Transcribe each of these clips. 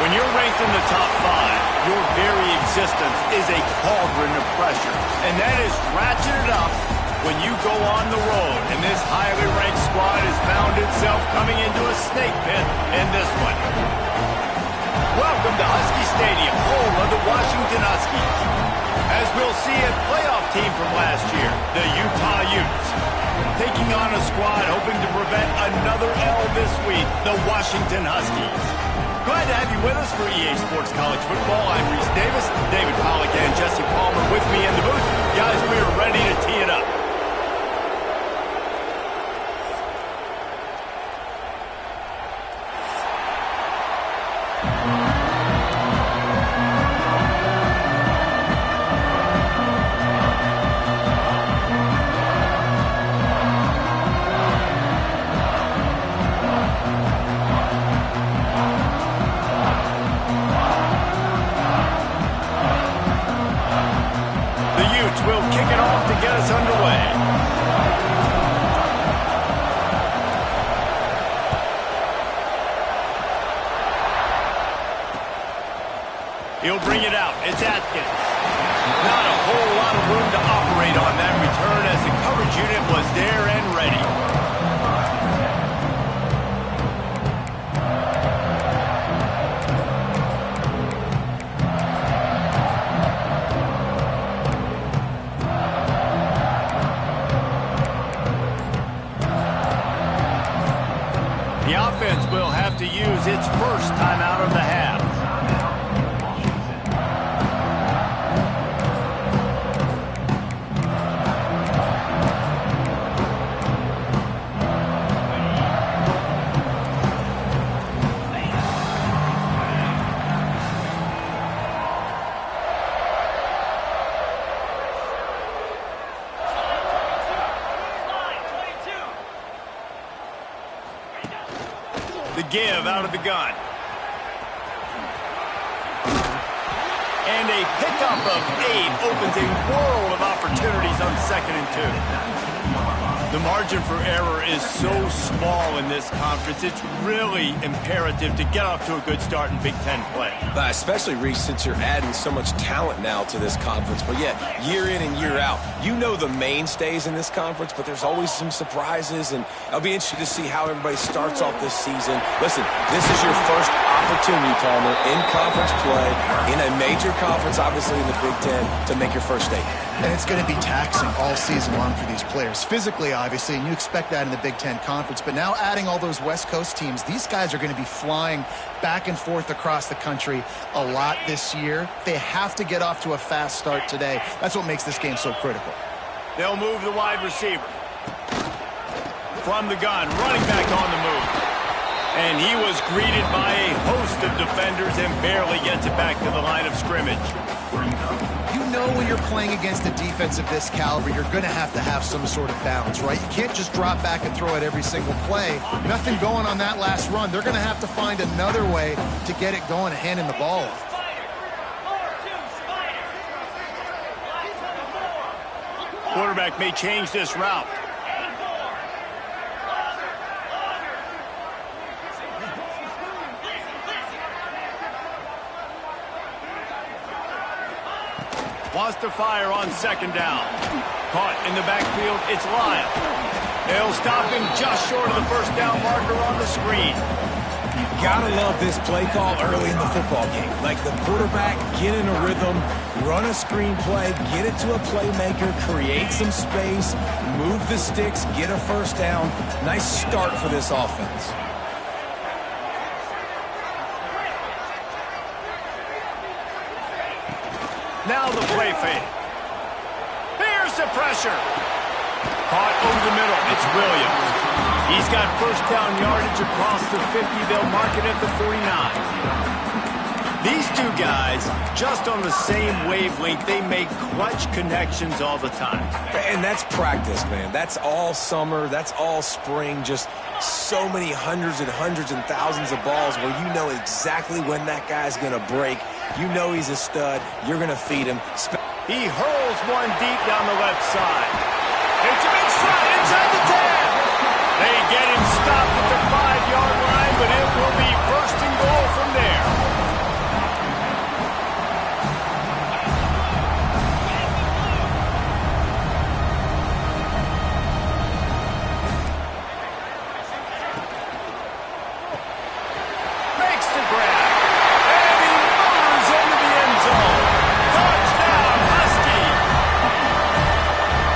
When you're ranked in the top 5, your very existence is a cauldron of pressure. And that is ratcheted up when you go on the road. And this highly ranked squad has found itself coming into a snake pit in this one. Welcome to Husky Stadium, home of the Washington Huskies. As we'll see a playoff team from last year, the Utah Utes, taking on a squad hoping to prevent another L this week, the Washington Huskies. Glad to have you with us for EA Sports College Football. I'm Reese Davis, David Pollock, and Jesse Palmer with me in the booth. Guys, we are ready to tee it up. Will kick it off to get us underway. He'll bring it out. It's Atkins. Not a whole lot of room to operate on that return as the coverage unit was there and ready. The offense will have to use its first timeout of the half. The give out of the gun. And a pickup of 8 opens a world of opportunities on 2nd and 2. The margin for error is so small in this conference. It's really imperative to get off to a good start in Big Ten play. Especially, Reese, since you're adding so much talent now to this conference. But yet, year in and year out, you know the mainstays in this conference, but there's always some surprises, and I'll be interested to see how everybody starts off this season. Listen, this is your first opportunity, Palmer, in conference play, in a major conference, obviously in the Big Ten, to make your first statement. And it's going to be taxing all season long for these players. Physically, obviously, and you expect that in the Big Ten Conference. But now adding all those West Coast teams, these guys are going to be flying back and forth across the country a lot this year. They have to get off to a fast start today. That's what makes this game so critical. They'll move the wide receiver. From the gun, running back on the move. And he was greeted by a host of defenders and barely gets it back to the line of scrimmage. You know when you're playing against a defense of this caliber, you're going to have some sort of balance, right? You can't just drop back and throw it every single play. Nothing going on that last run. They're going to have to find another way to get it going and handing the ball off. Quarterback may change this route. Wants to fire on second down. Caught in the backfield, it's Lyle. They'll stop him just short of the first down marker on the screen. You gotta love this play call early in the football game. Like the quarterback, get in a rhythm, run a screen play, get it to a playmaker, create some space, move the sticks, get a first down. Nice start for this offense. Now the play fake. Here's the pressure. Caught over the middle. It's Williams. He's got first down yardage across the 50. They'll mark it at the 49. These two guys, just on the same wavelength, they make clutch connections all the time. And that's practice, man. That's all summer. That's all spring. Just so many hundreds and thousands of balls where you know exactly when that guy's going to break. You know he's a stud. You're going to feed him. He hurls one deep down the left side. It's a big stride inside the 10. They get him stopped at the 5-yard line, but it will be first and goal from there. Makes the grab. And he motors into the end zone. Touchdown, Husky.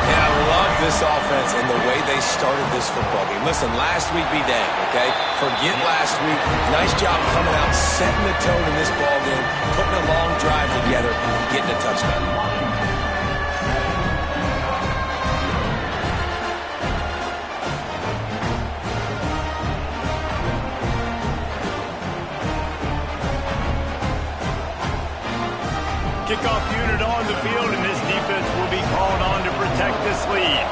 And I love this offense and the way they started this football game. Listen, last week be dang, okay? Forget last week. Nice job coming out, setting the tone in this ball game, putting a long drive together, and getting a touchdown. Kickoff unit on the field, and this defense will be called on to protect this lead.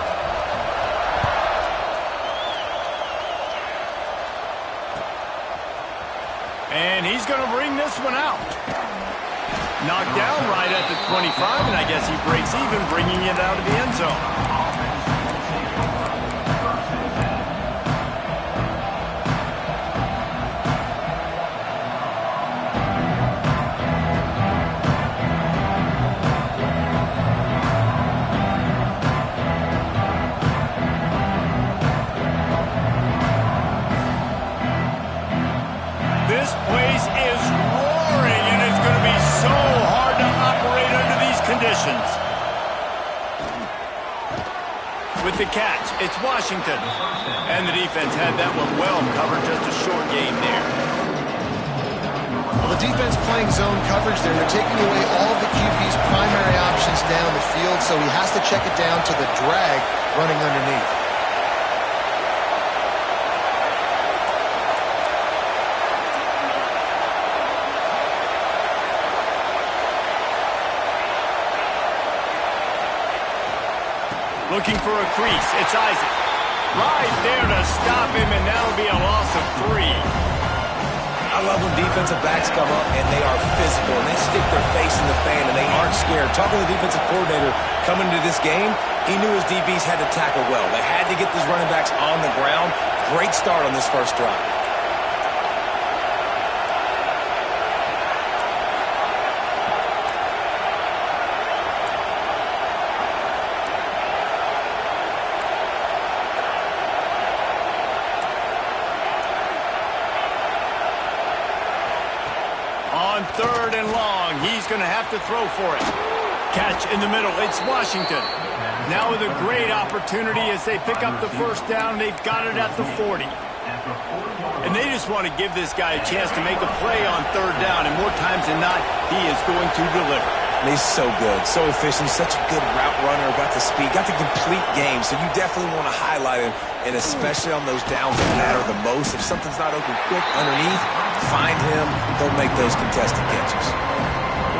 And he's going to bring this one out. Knocked down right at the 25, and I guess he breaks even, bringing it out of the end zone. This place is roaring, and it's going to be so hard to operate under these conditions. With the catch, it's Washington. And the defense had that one well covered, just a short game there. Well, the defense playing zone coverage there. They're taking away all of the QB's primary options down the field, so he has to check it down to the drag running underneath. Looking for a crease. It's Isaac. Right there to stop him, and that'll be a loss of 3. I love when defensive backs come up and they are physical and they stick their face in the fan and they aren't scared. Talking to the defensive coordinator coming into this game, he knew his DBs had to tackle well. They had to get these running backs on the ground. Great start on this first drive. On 3rd and long, he's going to have to throw for it. Catch in the middle, it's Washington. Now with a great opportunity as they pick up the first down, they've got it at the 40. And they just want to give this guy a chance to make a play on 3rd down, and more times than not, he is going to deliver. He's so good, so efficient, such a good route runner, got the speed, got the complete game, so you definitely want to highlight him, and especially on those downs that matter the most. If something's not open quick underneath, find him, he'll make those contested catches.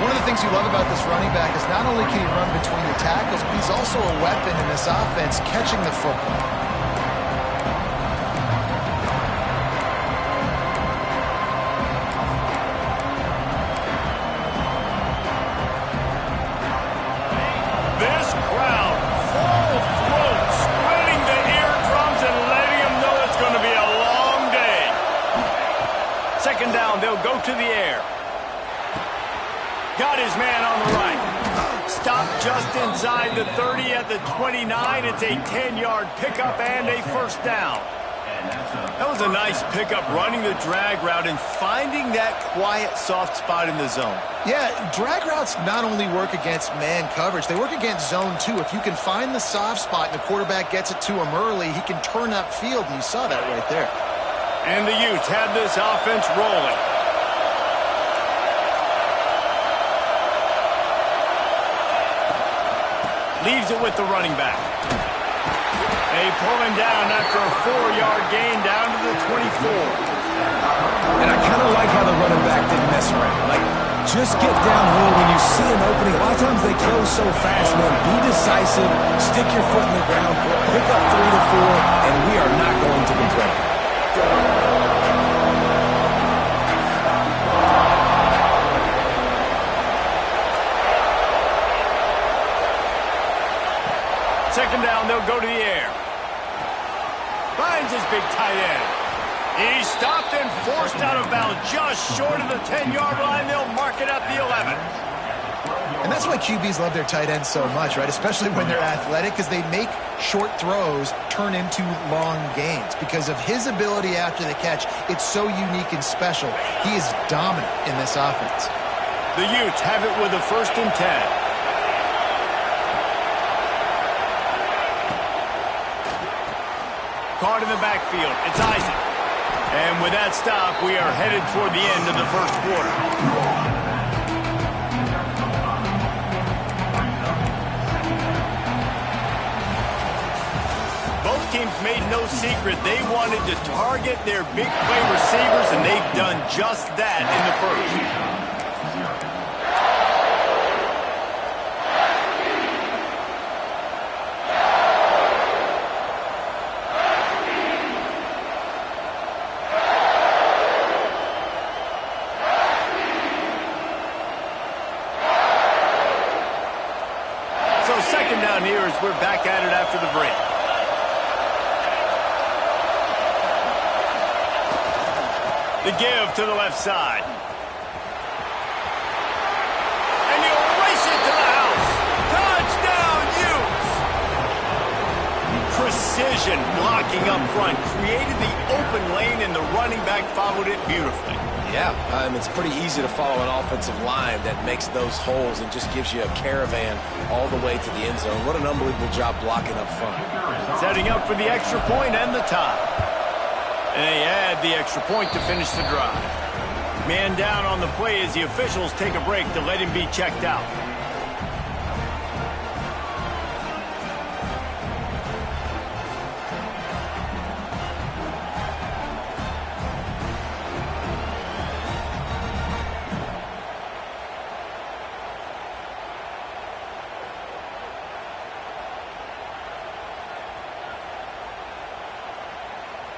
One of the things you love about this running back is not only can he run between the tackles, but he's also a weapon in this offense catching the football. This crowd, full throat, splitting the eardrums and letting them know it's going to be a long day. 2nd down, they'll go to the air. Got his man on the right. Stopped just inside the 30 at the 29. It's a 10-yard pickup and a first down. That was a nice pickup, running the drag route and finding that quiet, soft spot in the zone. Yeah, drag routes not only work against man coverage, they work against zone too. If you can find the soft spot and the quarterback gets it to him early, he can turn upfield, and you saw that right there. And the Utes have this offense rolling. Leaves it with the running back. They pull him down after a 4-yard gain down to the 24. And I kind of like how the running back didn't mess around. Like, just get downhill when you see an opening. A lot of times they close so fast, man. Be decisive, stick your foot in the ground, pick up 3 to 4, and we are not going to complain. Second down, they'll go to the air. Finds his big tight end. He's stopped and forced out of bounds just short of the 10-yard line. They'll mark it at the 11. And that's why QBs love their tight ends so much, right? Especially when they're athletic, because they make short throws turn into long gains. Because of his ability after the catch, it's so unique and special. He is dominant in this offense. The Utes have it with a 1st and 10. Caught in the backfield. It's Isaac. And with that stop, we are headed toward the end of the first quarter. Both teams made no secret they wanted to target their big play receivers, and they've done just that in the first. Second down here as we're back at it after the break. The give to the left side. And he'll race it to the house. Touchdown, Utes! Precision blocking up front created the open lane, and the running back followed it beautifully. Yeah, it's pretty easy to follow an offensive line that makes those holes and just gives you a caravan all the way to the end zone. What an unbelievable job blocking up front. Setting up for the extra point and the tie. And they add the extra point to finish the drive. Man down on the play as the officials take a break to let him be checked out.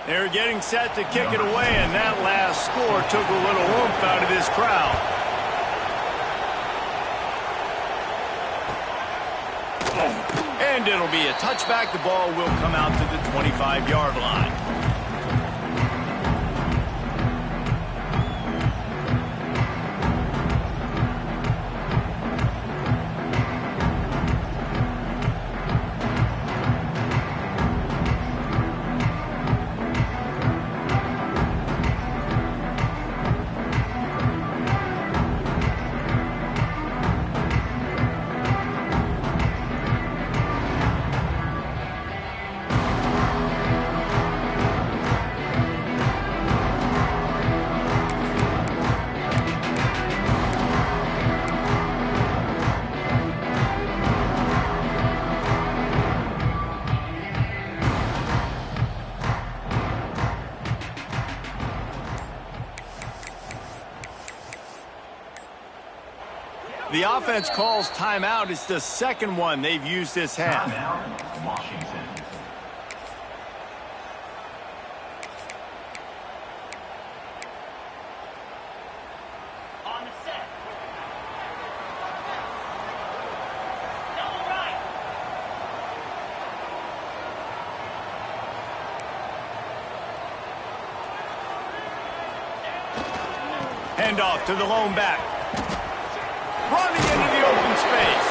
They're getting set to kick it away, and that last score took a little oomph out of this crowd. And it'll be a touchback. The ball will come out to the 25-yard line. The offense calls timeout. It's the second one they've used this half. On the set. Double right. Handoff to the lone back. Running into the open space.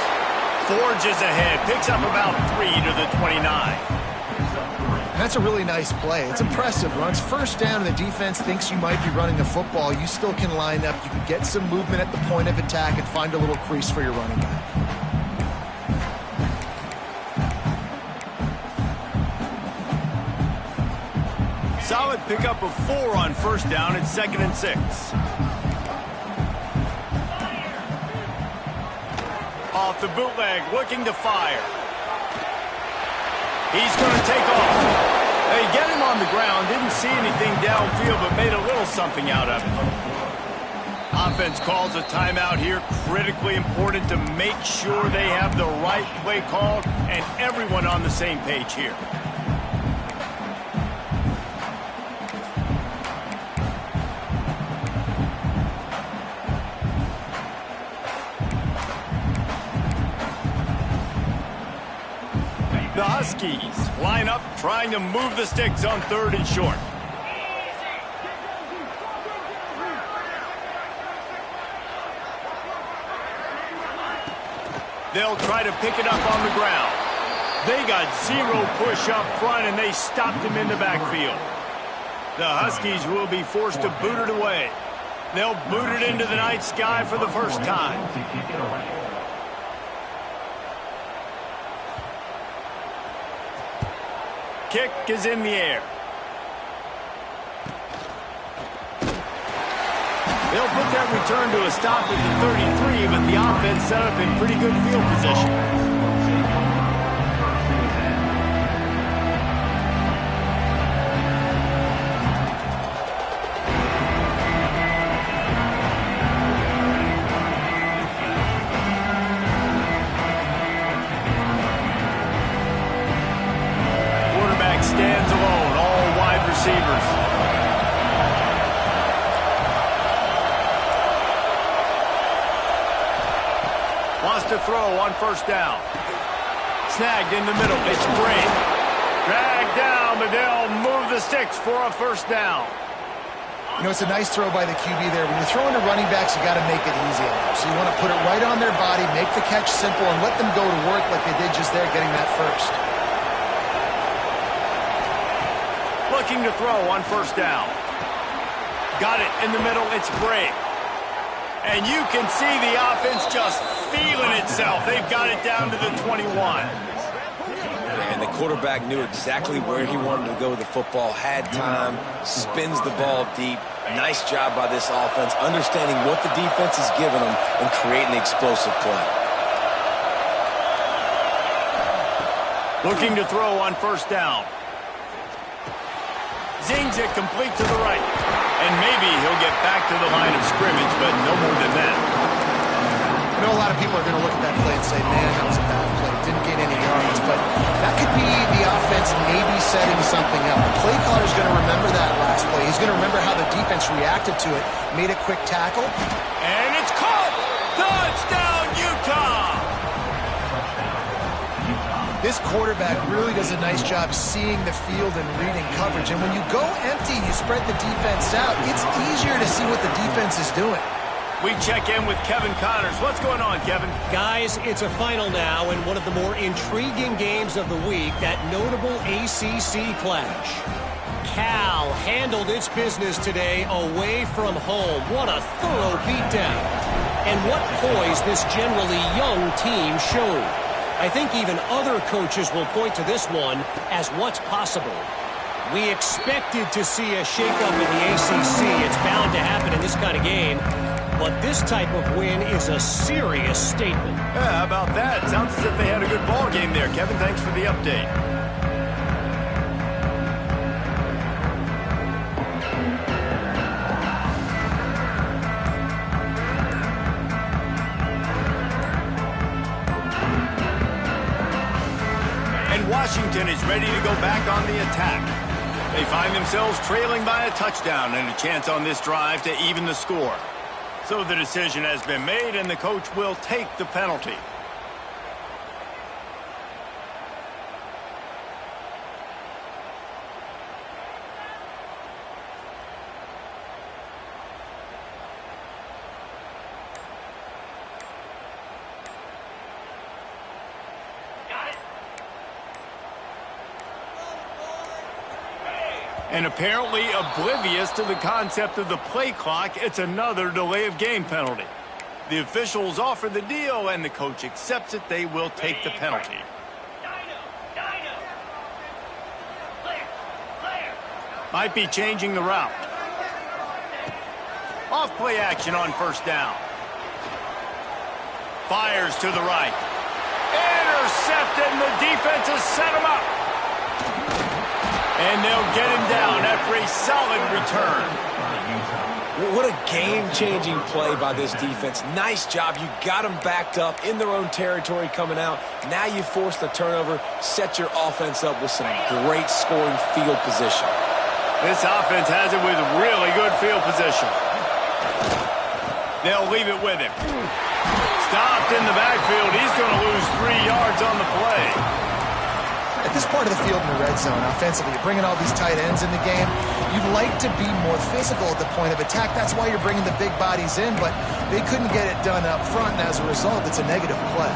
Forges ahead, picks up about 3 to the 29. That's a really nice play. It's impressive. Runs first down and the defense thinks you might be running the football. You still can line up. You can get some movement at the point of attack and find a little crease for your running back. Solid pickup of 4 on first down at 2nd and 6. Off the bootleg, looking to fire. He's going to take off. They get him on the ground, didn't see anything downfield, but made a little something out of it. Offense calls a timeout here. Critically important to make sure they have the right play called and everyone on the same page here. The Huskies line up, trying to move the sticks on 3rd and short. They'll try to pick it up on the ground. They got 0 push up front, and they stopped him in the backfield. The Huskies will be forced to boot it away. They'll boot it into the night sky for the first time. Kick is in the air. They'll put that return to a stop at the 33, but the offense set up in pretty good field position. Stands alone, all wide receivers. Wants to throw on first down. Snagged in the middle. It's Brady. Dragged down, but they'll move the sticks for a first down. You know, it's a nice throw by the QB there. When you're throwing to running backs, you got to make it easy on them. So you want to put it right on their body, make the catch simple, and let them go to work like they did just there, getting that first. Looking to throw on first down. Got it in the middle. It's Brady. And you can see the offense just feeling itself. They've got it down to the 21. And the quarterback knew exactly where he wanted to go with the football, had time, spins the ball deep. Nice job by this offense, understanding what the defense is giving them and creating explosive play. Looking to throw on first down. Zings it complete to the right. And maybe he'll get back to the line of scrimmage, but no more than that. I know a lot of people are going to look at that play and say, man, that was a bad play. Didn't gain any yards. But that could be the offense maybe setting something up. The play caller's going to remember that last play. He's going to remember how the defense reacted to it, made a quick tackle. And it's caught! Touchdown, Utah! This quarterback really does a nice job seeing the field and reading coverage. And when you go empty, you spread the defense out, it's easier to see what the defense is doing. We check in with Kevin Connors. What's going on, Kevin? Guys, it's a final now in one of the more intriguing games of the week, that notable ACC clash. Cal handled its business today away from home. What a thorough beatdown. And what poise this generally young team showed. I think even other coaches will point to this one as what's possible. We expected to see a shakeup in the ACC. It's bound to happen in this kind of game. But this type of win is a serious statement. Yeah, how about that? Sounds as if they had a good ball game there. Kevin, thanks for the update. And Washington is ready to go back on the attack. They find themselves trailing by a touchdown and a chance on this drive to even the score. So the decision has been made, and the coach will take the penalty. And apparently oblivious to the concept of the play clock, it's another delay of game penalty. The officials offer the deal, and the coach accepts it. They will take the penalty. Might be changing the route. Off play action on first down. Fires to the right. Intercepted, and the defense has set him up. And they'll get him down after a solid return. What a game-changing play by this defense. Nice job. You got them backed up in their own territory coming out. Now you force the turnover, set your offense up with some great scoring field position. This offense has it with really good field position. They'll leave it with him. Stopped in the backfield. He's going to lose 3 yards on the play. At this part of the field in the red zone, offensively, you're bringing all these tight ends in the game. You'd like to be more physical at the point of attack. That's why you're bringing the big bodies in, but they couldn't get it done up front, and as a result, it's a negative play.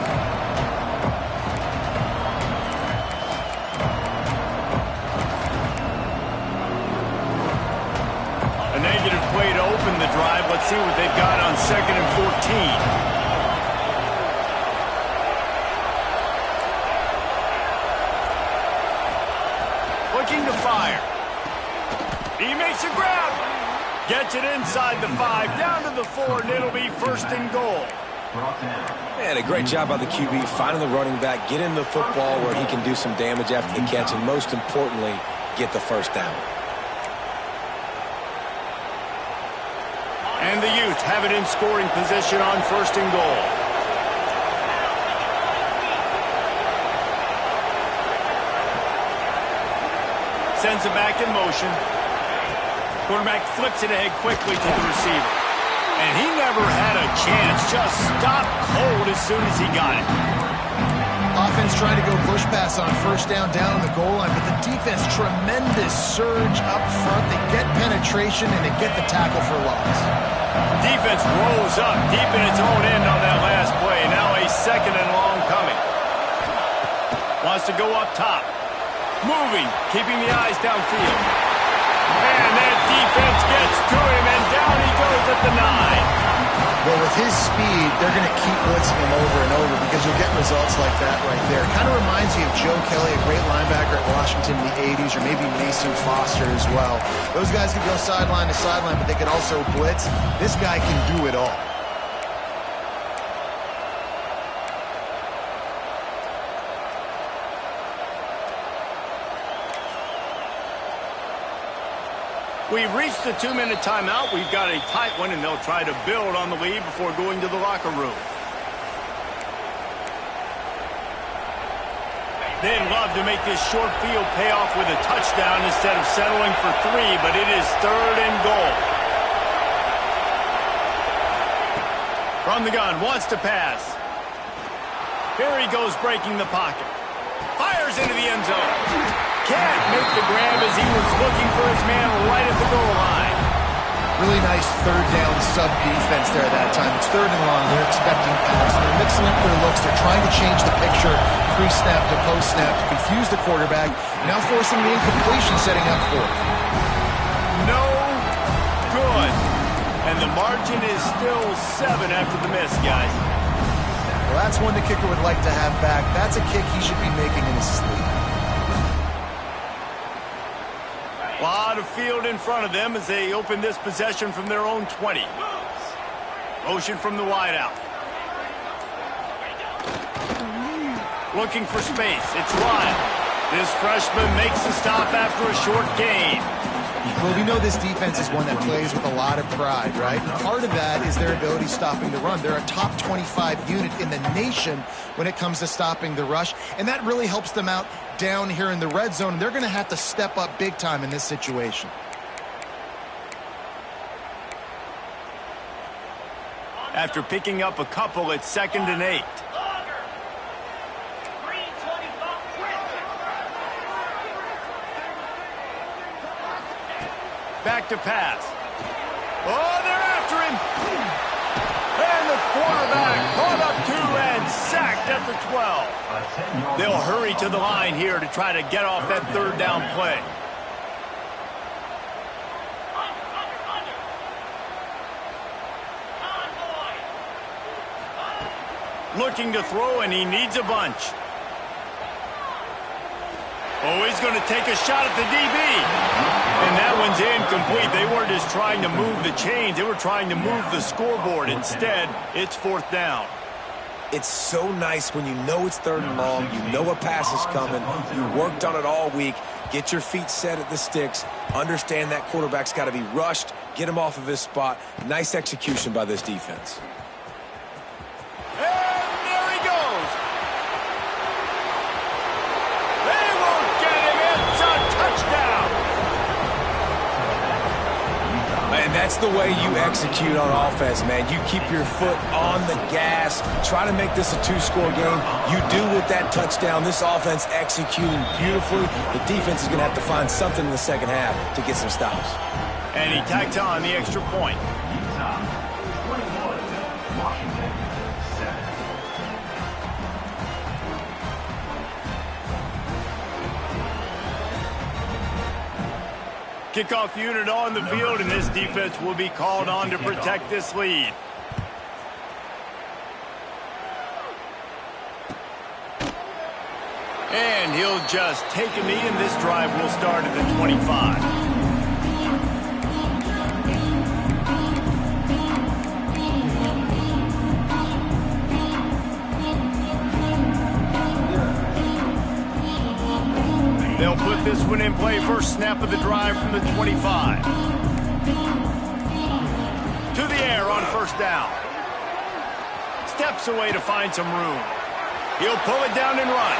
A negative play to open the drive. Let's see what they've got on 2nd and 14. Looking to fire. He makes a grab. Gets it inside the 5, down to the 4, and it'll be 1st and goal. Man, a great job by the QB finding the running back, get him the football where he can do some damage after the catch, and most importantly, get the first down. And the Utes have it in scoring position on 1st and goal. Sends it back in motion. Quarterback flips it ahead quickly to the receiver. And he never had a chance. Just stopped cold as soon as he got it. Offense trying to go push pass on first down on the goal line, but the defense, tremendous surge up front. They get penetration and they get the tackle for loss. Defense rolls up deep in its own end on that last play. Now a 2nd and long coming. Wants to go up top. Moving, keeping the eyes downfield. And that defense gets to him, and down he goes at the 9. Well, with his speed, they're going to keep blitzing him over and over because you'll get results like that right there. It kind of reminds you of Joe Kelly, a great linebacker at Washington in the 80s, or maybe Mason Foster as well. Those guys could go sideline to sideline, but they could also blitz. This guy can do it all. We've reached the 2-minute timeout. We've got a tight one, and they'll try to build on the lead before going to the locker room. They'd love to make this short field pay off with a touchdown instead of settling for 3, but it is 3rd and goal. From the gun, wants to pass. Here he goes breaking the pocket. Fires into the end zone. Can't make the grab as he was looking for his man right at the goal line. Really nice 3rd down sub defense there that time. It's 3rd and long. They're expecting pass. They're mixing up their looks. They're trying to change the picture pre-snap to post-snap to confuse the quarterback. Now forcing the incompletion, setting up for it. No good. And the margin is still 7 after the miss, guys. Well, that's one the kicker would like to have back. That's a kick he should be making in his sleep. A lot of field in front of them as they open this possession from their own 20. Motion from the wideout. Looking for space. It's Lyle. This freshman makes the stop after a short gain. Well, we know this defense is one that plays with a lot of pride, right? And part of that is their ability stopping the run. They're a top 25 unit in the nation when it comes to stopping the rush, and that really helps them out down here in the red zone. And they're going to have to step up big time in this situation. After picking up a couple, it's 2nd and 8. Back to pass. Oh, they're after him. And the quarterback caught up 2 and sacked at the 12. They'll hurry to the line here to try to get off that 3rd down play. Looking to throw, and he needs a bunch. Oh, he's going to take a shot at the DB. And that one's incomplete. They weren't just trying to move the chains. They were trying to move the scoreboard. Instead, it's fourth down. It's so nice when you know it's third and long, you know a pass is coming, you worked on it all week, get your feet set at the sticks, understand that quarterback's got to be rushed, get him off of his spot. Nice execution by this defense. And there he goes. They won't get him. It's a touchdown. And that's the way you execute on offense, man. You keep your foot on the gas, try to make this a two-score game. You do with that touchdown. This offense executing beautifully. The defense is going to have to find something in the second half to get some stops. And he tacked on the extra point. Kickoff unit on the field, and this defense will be called on to protect this lead. And he'll just take a knee, and this drive will start at the 25. They'll put this one in play. First snap of the drive from the 25. To the air on first down. Steps away to find some room. He'll pull it down and run.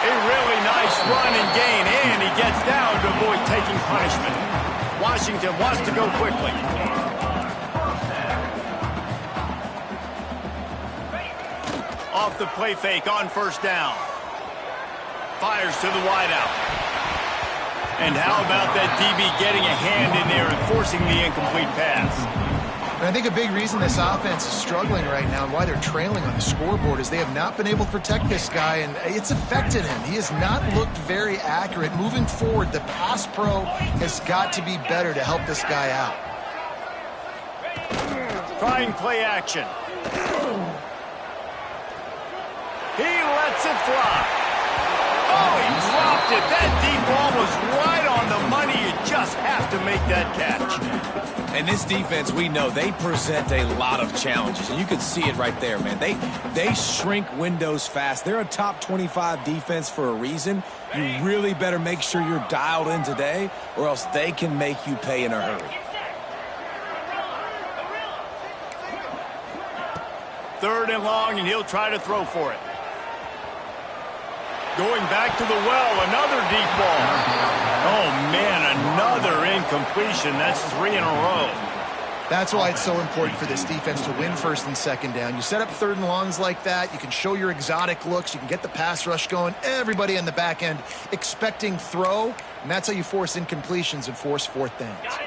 A really nice run and gain, and he gets down to avoid taking punishment. Washington wants to go quickly. Off the play fake on first down. Fires to the wideout. And how about that DB getting a hand in there and forcing the incomplete pass? And I think a big reason this offense is struggling right now and why they're trailing on the scoreboard is they have not been able to protect this guy, and it's affected him. He has not looked very accurate. Moving forward, the pass pro has got to be better to help this guy out. Trying play action. He lets it fly. Oh, he dropped it. That deep ball was right on the money. You just have to make that catch. And this defense, we know, they present a lot of challenges. And you can see it right there, man. They shrink windows fast. They're a top 25 defense for a reason. You really better make sure you're dialed in today, or else they can make you pay in a hurry. Third and long, and he'll try to throw for it. Going back to the well, another deep ball. Oh, man, another incompletion. That's 3 in a row. That's why it's so important for this defense to win first and second down. You set up third and longs like that, you can show your exotic looks, you can get the pass rush going, everybody on the back end expecting throw, and that's how you force incompletions and force fourth downs.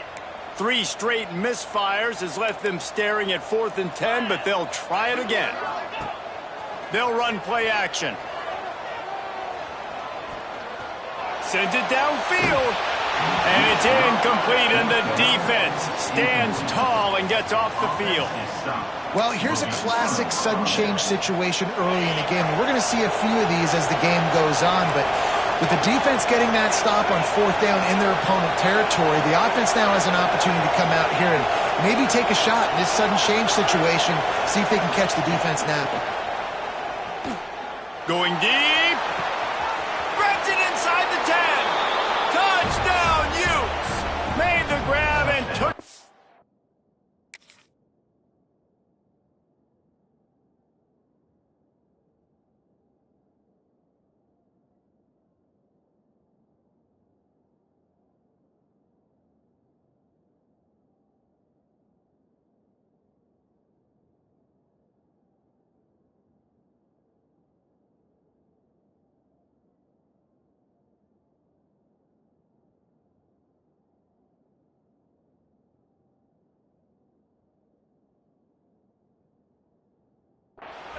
3 straight misfires has left them staring at 4th and 10, but they'll try it again. They'll run play action. Sends it downfield, and it's incomplete, and the defense stands tall and gets off the field. Well, here's a classic sudden change situation early in the game. We're going to see a few of these as the game goes on, but with the defense getting that stop on 4th down in their opponent territory, the offense now has an opportunity to come out here and maybe take a shot in this sudden change situation, see if they can catch the defense napping. Going deep. Grabs it inside the 10. Touchdown, Utes. Made the grab and took.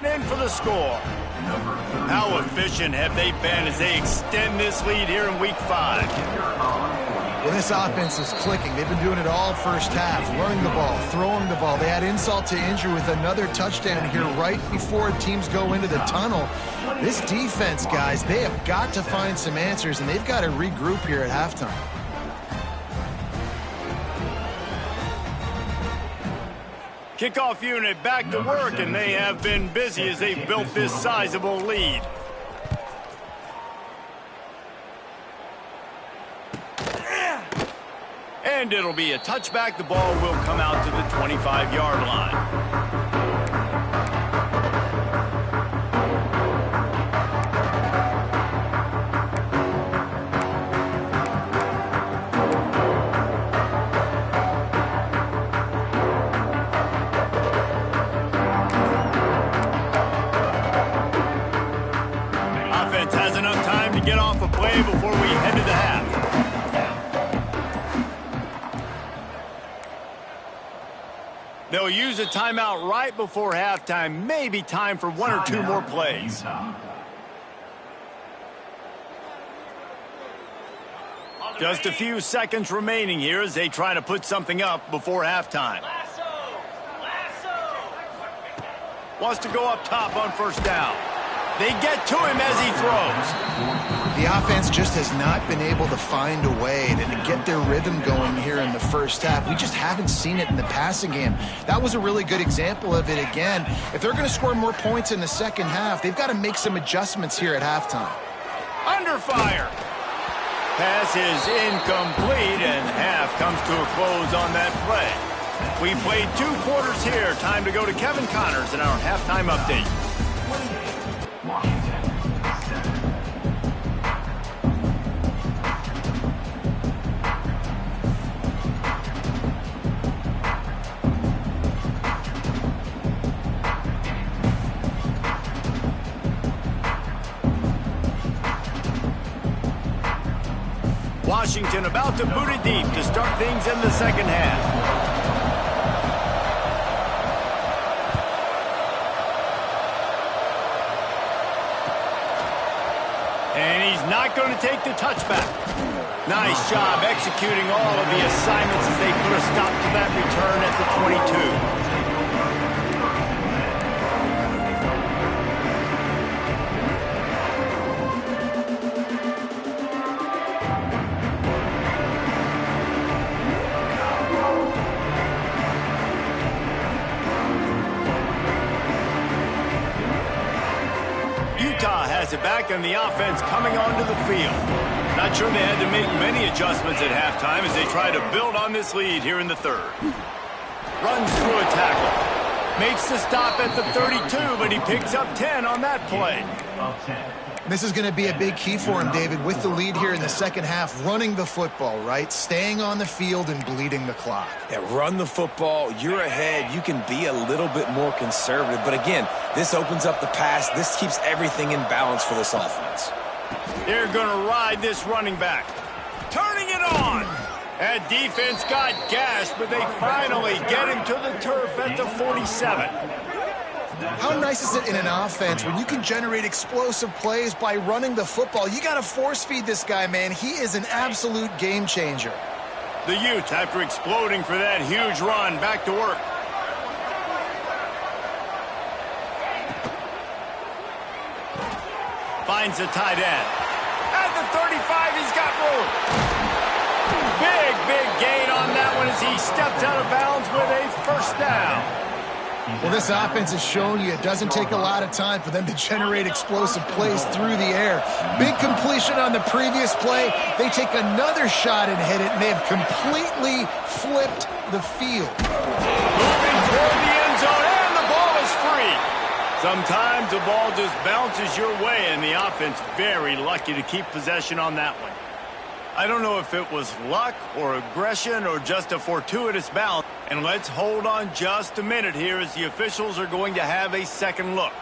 In for the score. How efficient have they been as they extend this lead here in week 5? Well, This offense is clicking. They've been doing it all first half, running the ball, throwing the ball. They had insult to injury with another touchdown here right before teams go into the tunnel. This defense, guys, they have got to find some answers, and they've got to regroup here at halftime. Kickoff unit back to work, and they have been busy as they've built this sizable lead. And it'll be a touchback. The ball will come out to the 25-yard line. Offense has enough time to get off a play before we head to the half. They'll use a timeout right before halftime. Maybe time for one or two more plays. Just a few seconds remaining here as they try to put something up before halftime. Wants to go up top on first down. They get to him as he throws. The offense just has not been able to find a way to get their rhythm going here in the first half. We just haven't seen it in the passing game. That was a really good example of it again. If they're going to score more points in the second half, they've got to make some adjustments here at halftime. Under fire. Pass is incomplete, and half comes to a close on that play. We played 2 quarters here. Time to go to Kevin Connors in our halftime update. Washington about to boot it deep to start things in the second half. And he's not going to take the touchback. Nice job executing all of the assignments as they put a stop to that return at the 22. Has it back, and the offense coming onto the field. Not sure they had to make many adjustments at halftime as they try to build on this lead here in the third. Runs through a tackle. Makes the stop at the 32, but he picks up 10 on that play. This is going to be a big key for him, David, with the lead here in the second half, running the football, right? Staying on the field and bleeding the clock. Yeah, run the football. You're ahead. You can be a little bit more conservative. But again, this opens up the pass. This keeps everything in balance for this offense. They're going to ride this running back. Turning it on. That defense got gashed, but they finally get him to the turf at the 47. How nice is it in an offense when you can generate explosive plays by running the football? You got to force feed this guy, man. He is an absolute game changer. The Utes, after exploding for that huge run, back to work. Finds the tight end. At the 35, he's got room. Big gain on that one as he steps out of bounds with a first down. Well, this offense has shown you it doesn't take a lot of time for them to generate explosive plays through the air. Big completion on the previous play. They take another shot and hit it, and they have completely flipped the field. Moving toward the end zone, and the ball is free. Sometimes the ball just bounces your way, and the offense very lucky to keep possession on that one. I don't know if it was luck or aggression or just a fortuitous bounce. And let's hold on just a minute here as the officials are going to have a second look.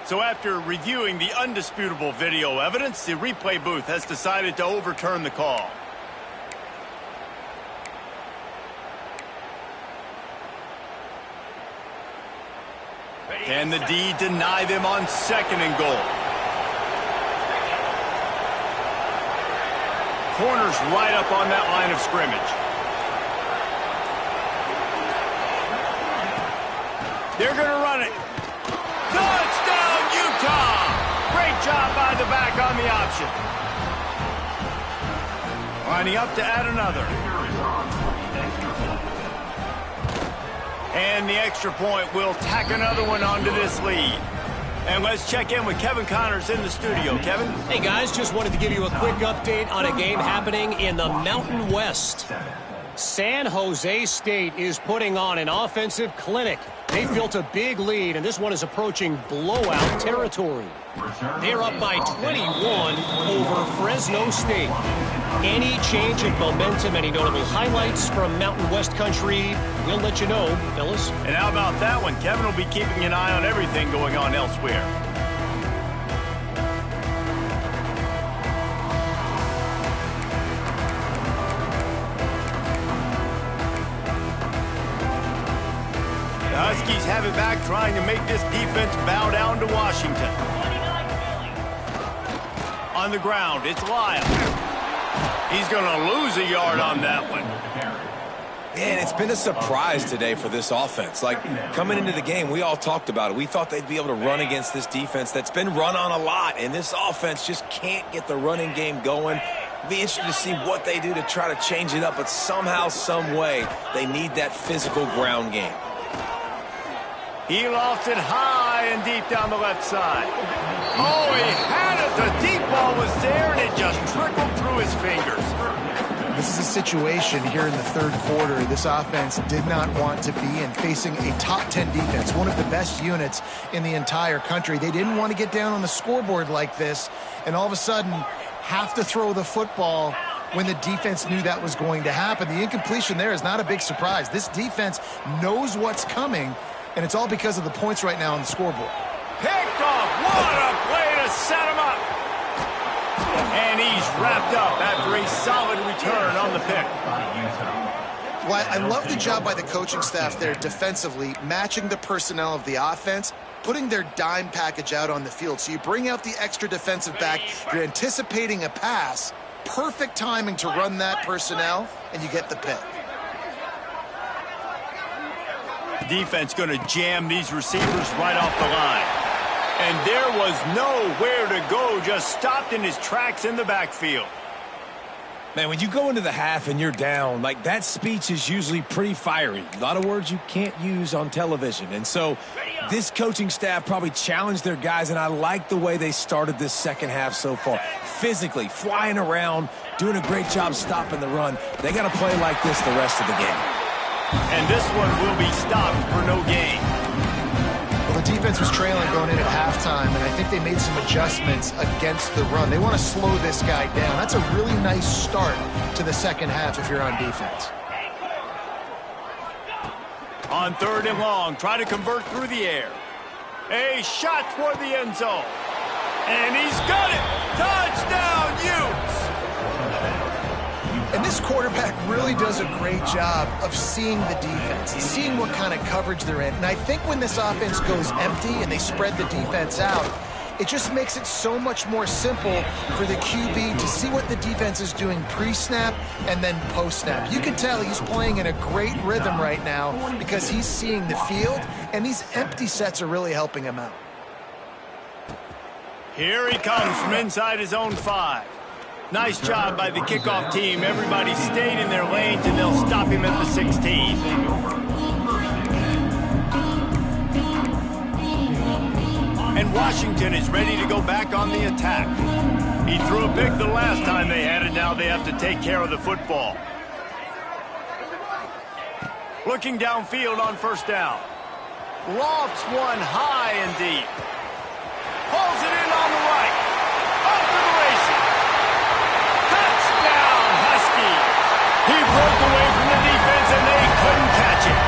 So after reviewing the undisputable video evidence, the replay booth has decided to overturn the call. Can the D deny them on 2nd and goal? Corner's right up on that line of scrimmage. They're going to run it. Touchdown, Utah! Great job by the back on the option. Lining up to add another. And the extra point will tack another one onto this lead. And let's check in with Kevin Connors in the studio. Kevin? Hey, guys, just wanted to give you a quick update on a game happening in the Mountain West. San Jose State is putting on an offensive clinic. They've built a big lead, and this one is approaching blowout territory. They're up by 21 over Fresno State. Any change in momentum, any notable highlights from Mountain West country, we'll let you know, fellas. And how about that one? Kevin will be keeping an eye on everything going on elsewhere. The Huskies have it back, trying to make this defense bow down to Washington. On the ground, it's Lyle. He's going to lose a yard on that one. Man, it's been a surprise today for this offense. Like, coming into the game, we all talked about it. We thought they'd be able to run against this defense that's been run on a lot, and this offense just can't get the running game going. Be interested to see what they do to try to change it up, but somehow, some way, they need that physical ground game. He lofts it high and deep down the left side. Oh, he had it. The deep ball was there, and it just trickled through his fingers. This is a situation here in the 3rd quarter this offense did not want to be in, facing a top 10 defense, one of the best units in the entire country. They didn't want to get down on the scoreboard like this and all of a sudden have to throw the football when the defense knew that was going to happen. The incompletion there is not a big surprise. This defense knows what's coming, and it's all because of the points right now on the scoreboard. Picked off. What a play to set him up. And he's wrapped up after a solid return on the pick. Well, I love the job by the coaching staff there defensively, matching the personnel of the offense, putting their dime package out on the field. So you bring out the extra defensive back, you're anticipating a pass, perfect timing to run that personnel, and you get the pick. Defense going to jam these receivers right off the line. And there was nowhere to go, just stopped in his tracks in the backfield. Man, when you go into the half and you're down, like, that speech is usually pretty fiery. A lot of words you can't use on television. And so this coaching staff probably challenged their guys, and I like the way they started this second half so far. Physically, flying around, doing a great job stopping the run. They got to play like this the rest of the game. And this one will be stopped for no gain. Well, the defense was trailing going in at halftime, and I think they made some adjustments against the run. They want to slow this guy down. That's a really nice start to the second half if you're on defense. On 3rd and long, try to convert through the air. A shot toward the end zone. And he's got it. Touchdown, Utes. And this quarterback really does a great job of seeing the defense, seeing what kind of coverage they're in. And I think when this offense goes empty and they spread the defense out, it just makes it so much more simple for the QB to see what the defense is doing pre-snap and then post-snap. You can tell he's playing in a great rhythm right now because he's seeing the field, and these empty sets are really helping him out. Here he comes from inside his own 5. Nice job by the kickoff team. Everybody stayed in their lanes, and they'll stop him at the 16. And Washington is ready to go back on the attack. He threw a pick the last time they had it. Now they have to take care of the football. Looking downfield on 1st down. Lofts one high and deep. Pulls it in on the right. Off to the races. Touchdown, Husky. He broke away from the defense, and they couldn't catch it.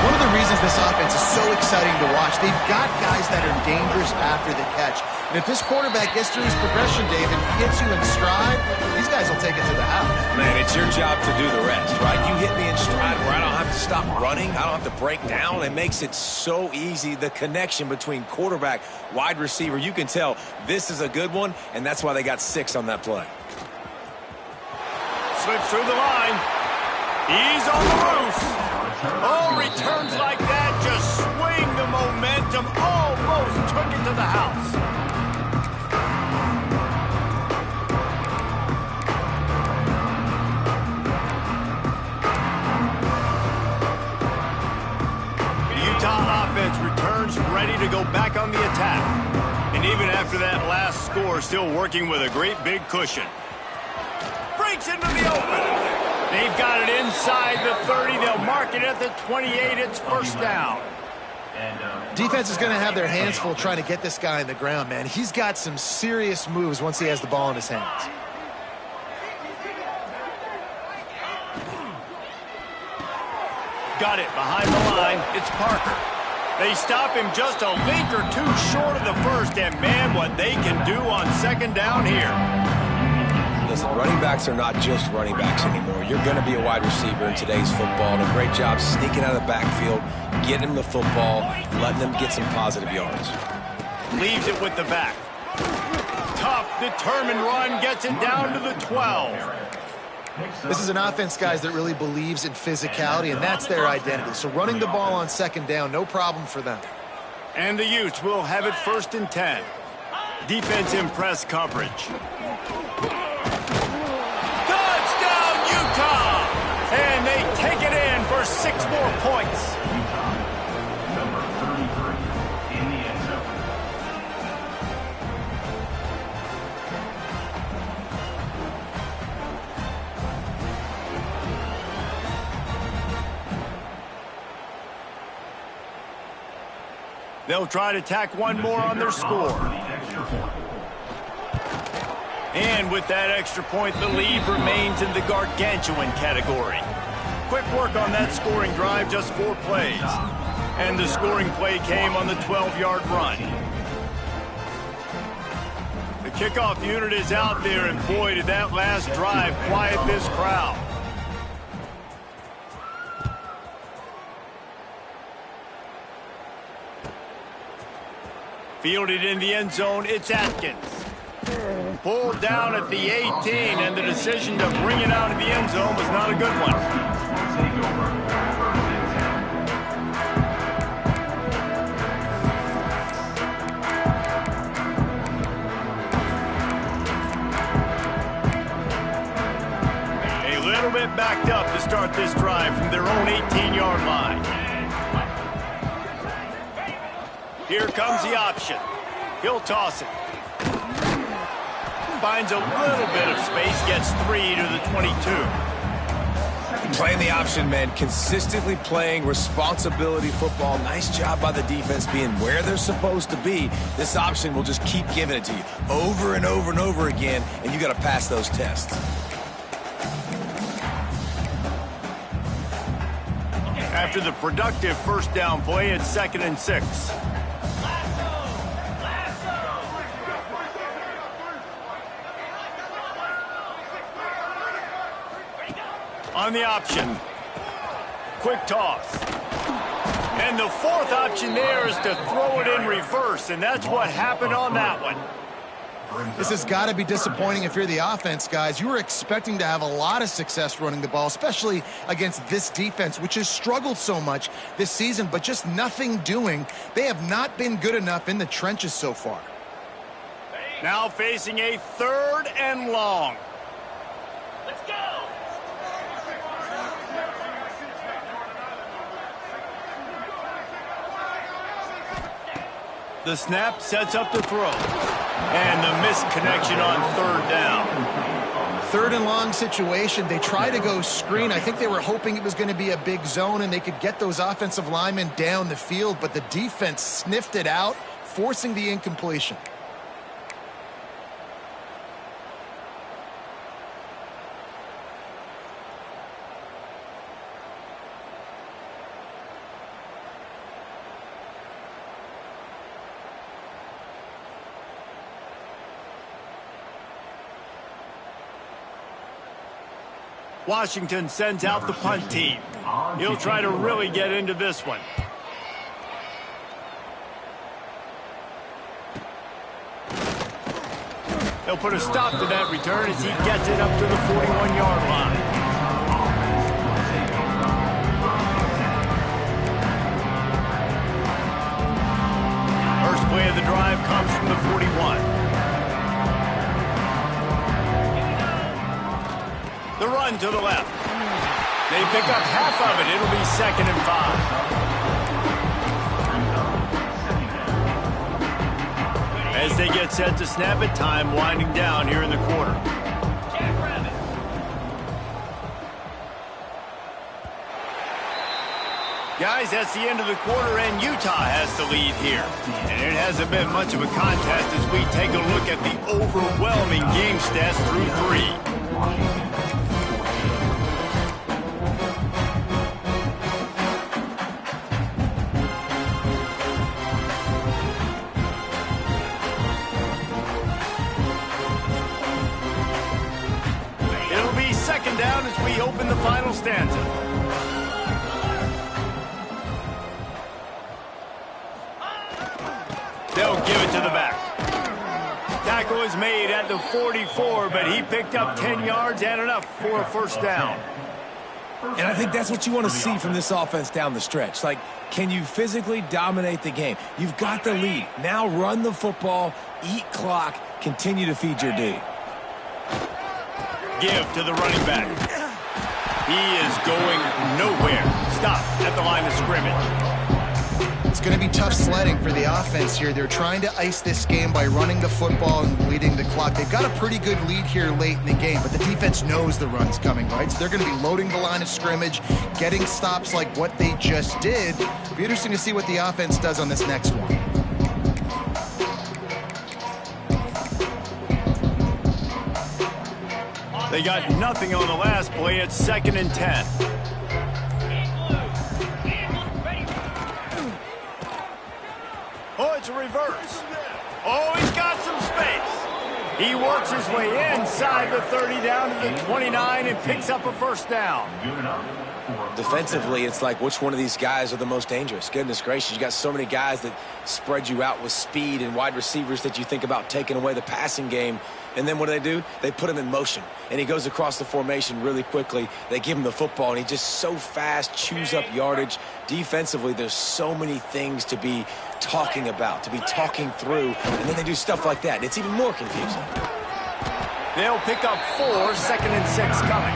One of the reasons this offense is so exciting to watch, they've got guys that are dangerous after the catch. And if this quarterback gets through his progression, David, gets you in stride, these guys will take it to the house. Man, it's your job to do the rest, right? You hit me in stride where I don't have to stop running. I don't have to break down. It makes it so easy, the connection between quarterback, wide receiver. You can tell this is a good one, and that's why they got 6 on that play. Slips through the line. He's on the loose. Oh, returns like that just swing the momentum. Almost took it to the house. Offense returns ready to go back on the attack. And even after that last score, still working with a great big cushion. Breaks into the open. They've got it inside the 30. They'll mark it at the 28. It's first down. Defense is going to have their hands full trying to get this guy on the ground, man. He's got some serious moves once he has the ball in his hands. Got it behind the line. It's Parker. They stop him just a link or two short of the first, and man, what they can do on second down here. Listen, running backs are not just running backs anymore. You're going to be a wide receiver in today's football, and a great job sneaking out of the backfield, getting them the football, letting them get some positive yards. Leaves it with the back. Tough, determined run, gets it down to the 12. This is an offense, guys, that really believes in physicality, and that's their identity. So running the ball on second down, no problem for them. And the Utes will have it 1st and 10. Defense in press coverage. Touchdown, Utah! And they take it in for 6 more points. Number 33 in the end zone. They'll try to tack one more on their score. And with that extra point, the lead remains in the gargantuan category. Quick work on that scoring drive, just 4 plays. And the scoring play came on the 12-yard run. The kickoff unit is out there, and boy, did that last drive quiet this crowd. Fielded in the end zone, it's Atkins. Pulled down at the 18, and the decision to bring it out of the end zone was not a good one. A little bit backed up to start this drive from their own 18-yard line. Here comes the option. He'll toss it. Finds a little bit of space, gets 3 to the 22. Playing the option, man. Consistently playing responsibility football. Nice job by the defense being where they're supposed to be. This option will just keep giving it to you over and over and over again, and you got to pass those tests. After the productive first down play, it's 2nd and 6. On the option. Quick toss. And the 4th option there is to throw it in reverse, and that's what happened on that one. This has got to be disappointing if you're the offense, guys. You were expecting to have a lot of success running the ball, especially against this defense, which has struggled so much this season, but just nothing doing. They have not been good enough in the trenches so far. Now facing a 3rd and long. Let's go! The snap sets up the throw. And the missed connection on 3rd down. 3rd and long situation. They try to go screen. I think they were hoping it was going to be a big zone and they could get those offensive linemen down the field, but the defense sniffed it out, forcing the incompletion. Washington sends out the punt team. He'll try to really get into this one. He'll put a stop to that return as he gets it up to the 41-yard line. First play of the drive comes from the 41. The run to the left. They pick up half of it. It'll be 2nd and 5. As they get set to snap it, time winding down here in the quarter. Guys, that's the end of the quarter, and Utah has the lead here. And it hasn't been much of a contest as we take a look at the overwhelming game stats through 3. Down as we open the final stanza. They'll give it to the back. Tackle is made at the 44, but he picked up 10 yards and enough for a first down. And I think that's what you want to see from this offense down the stretch. Like, can you physically dominate the game? You've got the lead. Now run the football, eat clock, continue to feed your D. Give to the running back. He is going nowhere. Stop at the line of scrimmage. It's going to be tough sledding for the offense here. They're trying to ice this game by running the football and bleeding the clock. They've got a pretty good lead here late in the game, but the defense knows the run's coming, right? So they're going to be loading the line of scrimmage, getting stops like what they just did. It'll be interesting to see what the offense does on this next one. They got nothing on the last play. It's 2nd and 10. Oh, it's a reverse. Oh, he's got some space. He works his way inside the 30 down to the 29 and picks up a first down. Defensively, it's like which one of these guys are the most dangerous? Goodness gracious, you got so many guys that spread you out with speed and wide receivers that you think about taking away the passing game. And then what do? They put him in motion, and he goes across the formation really quickly. They give him the football, and he just so fast chews up yardage. Defensively, there's so many things to be talking about, to be talking through, and then they do stuff like that. It's even more confusing. They'll pick up 4, 2nd and 6 coming.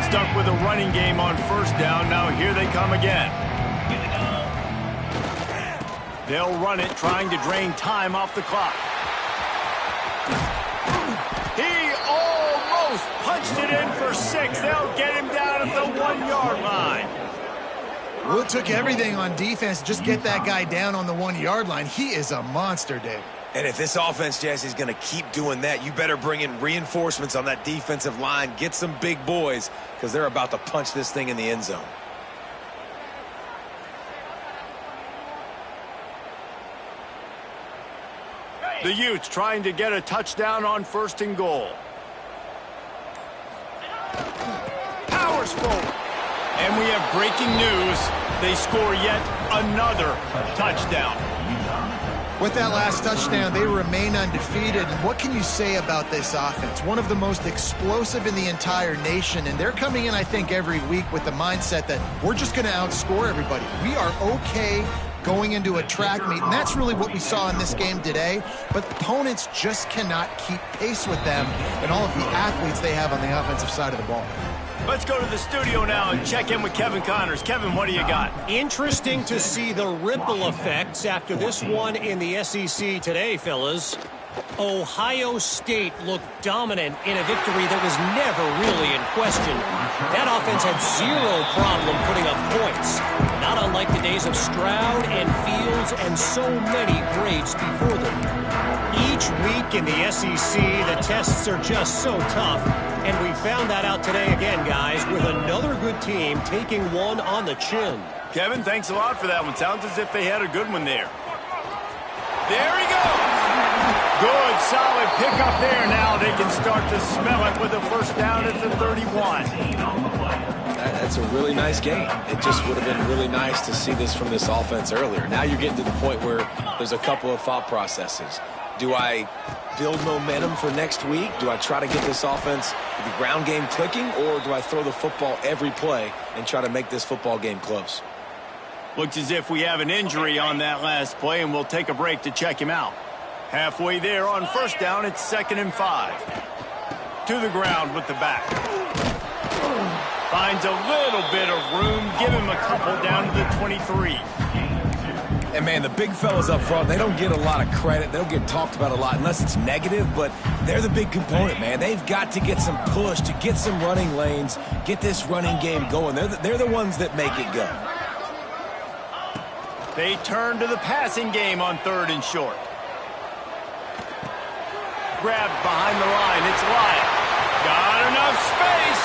Stuck with a running game on first down. Now here they come again. They'll run it, trying to drain time off the clock. He almost punched it in for 6. They'll get him down at the 1-yard line. Well, it took everything on defense to just get that guy down on the 1-yard line. He is a monster, Dave. And if this offense, Jesse, is going to keep doing that, you better bring in reinforcements on that defensive line. Get some big boys, because they're about to punch this thing in the end zone. The Utes trying to get a touchdown on 1st and goal. Powers forward. And we have breaking news. They score yet another touchdown. With that last touchdown, they remain undefeated. And what can you say about this offense? One of the most explosive in the entire nation. And they're coming in, I think, every week with the mindset that we're just going to outscore everybody. We are okay going into a track meet, and that's really what we saw in this game today. But opponents just cannot keep pace with them and all of the athletes they have on the offensive side of the ball. Let's go to the studio now and check in with Kevin Connors. Kevin, what do you got? Interesting to see the ripple effects after this one in the SEC today, fellas. Ohio State looked dominant in a victory that was never really in question. That offense had zero problem putting up points, not unlike the days of Stroud and Fields and so many greats before them. Each week week in the SEC, the tests are just so tough. And we found that out today again, guys, with another good team taking one on the chin. Kevin, thanks a lot for that one. Sounds as if they had a good one there. There he goes. Good, solid pickup there. Now they can start to smell it with a first down at the 31. That's a really nice game. It just would have been really nice to see this from this offense earlier. Now you're getting to the point where there's a couple of thought processes. Do I build momentum for next week? Do I try to get this offense, the ground game clicking, or do I throw the football every play and try to make this football game close? Looks as if we have an injury on that last play, and we'll take a break to check him out. Halfway there on first down, it's 2nd and 5. To the ground with the back. Finds a little bit of room. Give him a couple down to the 23. And, man, the big fellas up front, they don't get a lot of credit. They don't get talked about a lot unless it's negative, but they're the big component, man. They've got to get some push, to get some running lanes, get this running game going. They're the ones that make it go. They turn to the passing game on 3rd and short. Grabbed behind the line. It's Lyle. Got enough space.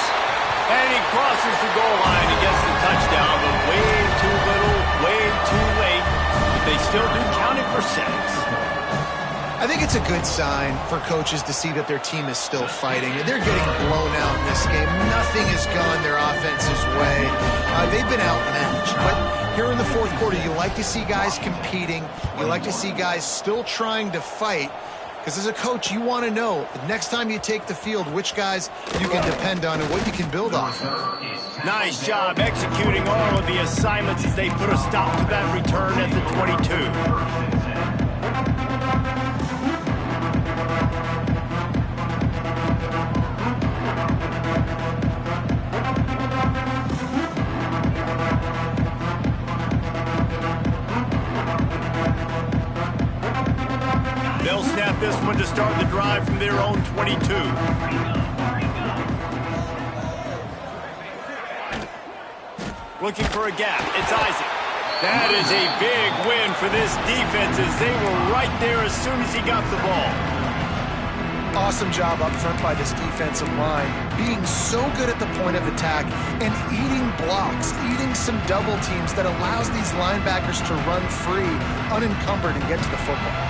And he crosses the goal line and gets the touchdown, but way too little, way too late. But they still do count it for 6. I think it's a good sign for coaches to see that their team is still fighting. They're getting blown out in this game. Nothing has gone their offense's way. They've been outmatched. But here in the 4th quarter, you like to see guys competing. You like to see guys still trying to fight. Because as a coach, you want to know the next time you take the field which guys you can depend on and what you can build off of. Nice job executing all of the assignments as they put a stop to that return at the 22. They'll snap this one to start the drive from their own 22. Looking for a gap. It's Isaac. That is a big win for this defense as they were right there as soon as he got the ball. Awesome job up front by this defensive line, being so good at the point of attack and eating blocks, eating some double teams that allows these linebackers to run free, unencumbered, and get to the football.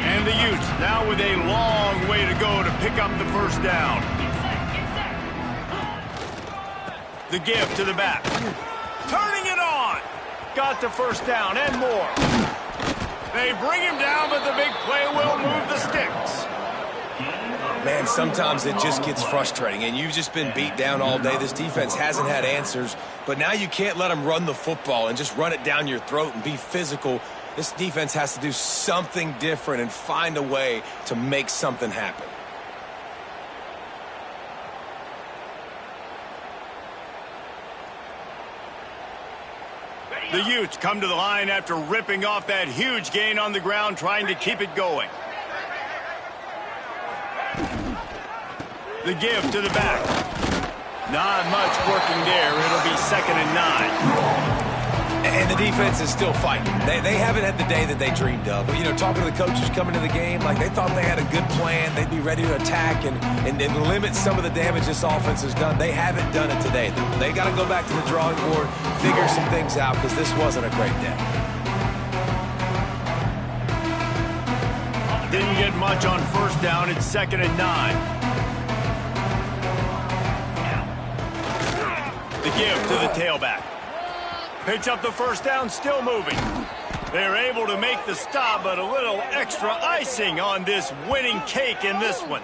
And the Utes now with a long way to go to pick up the first down. The give to the back. Turning it on. Got the first down and more. They bring him down, but the big play will move the sticks. Man, sometimes it just gets frustrating, and you've just been beat down all day. This defense hasn't had answers, but now you can't let them run the football and just run it down your throat and be physical. This defense has to do something different and find a way to make something happen. The Utes come to the line after ripping off that huge gain on the ground, trying to keep it going. The give to the back. Not much working there. It'll be 2nd and 9. And the defense is still fighting. They haven't had the day that they dreamed of. But, you know, talking to the coaches coming to the game, like they thought they had a good plan. They'd be ready to attack and limit some of the damage this offense has done. They haven't done it today, though. They got to go back to the drawing board, figure some things out, because this wasn't a great day. Didn't get much on first down. It's 2nd and 9. The give to the tailback. Picks up the first down, still moving. They're able to make the stop, but a little extra icing on this winning cake in this one.